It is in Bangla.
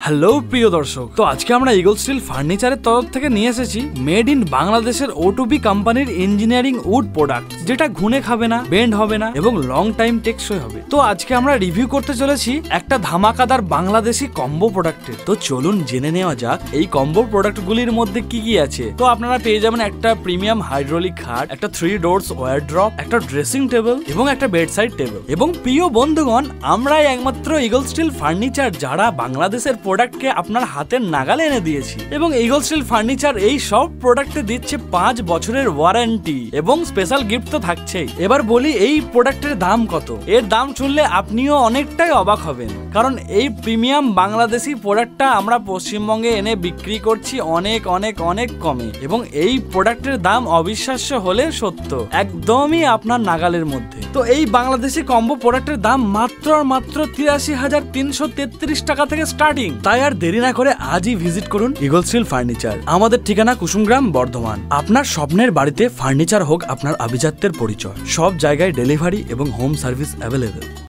হ্যালো প্রিয় দর্শক, তো আজকে আমরা ইগল স্টিল ফার্নিচারের তরফ থেকে নিয়ে এসেছি মেড ইন বাংলাদেশের O2B কোম্পানির ইঞ্জিনিয়ারিং উড প্রোডাক্ট, যেটা ঘুনে খাবে না, বেন্ড হবে না এবং লং টাইম টেকসই হবে। তো আজকে আমরা রিভিউ করতে চলেছি একটা ধামাকাদার বাংলাদেশি কম্বো প্রোডাক্টের। তো চলুন জেনে নেওয়া যাক এই কম্বো প্রোডাক্ট গুলির মধ্যে কি কি আছে। তো আপনারা পেয়ে যাবেন একটা প্রিমিয়াম হাইড্রোলিক খাট, একটা 3 ডোরস ওয়ারড্রপ, একটা ড্রেসিং টেবিল এবং একটা বেডসাইড টেবিল। এবং প্রিয় বন্ধুগণ, আমরাই একমাত্র ইগল স্টিল ফার্নিচার যারা বাংলাদেশের প্রোডাক্টকে আপনার হাতের নাগালে এনে দিয়েছি। এবং ইগল স্টিল ফার্নিচার এই সব প্রোডাক্টে দিচ্ছে 5 বছরের ওয়ারেন্টি এবং স্পেশাল গিফট তো থাকছেই। এবার বলি এই প্রোডাক্টের দাম কত। এর দাম শুনলে আপনিও অনেকটাই অবাক হবেন, কারণ এই প্রিমিয়াম বাংলাদেশি প্রোডাক্টটা আমরা পশ্চিমবঙ্গে এনে বিক্রি করছি অনেক অনেক অনেক কমে। এবং এই প্রোডাক্টের দাম অবিশ্বাস্য হলে সত্য, একদমই আপনার নাগালের মধ্যে। তো এই বাংলাদেশি কম্বো প্রোডাক্টের দাম মাত্র 83,333 টাকা থেকে স্টার্টিং। তাই আর দেরি না করে আজই ভিজিট করুন ইগল স্টিল ফার্নিচার। আমাদের ঠিকানা কুসুমগ্রাম, বর্ধমান। আপনার স্বপ্নের বাড়িতে ফার্নিচার হোক আপনার আভিজাত্যের পরিচয়। সব জায়গায় ডেলিভারি এবং হোম সার্ভিস অ্যাভেলেবেল।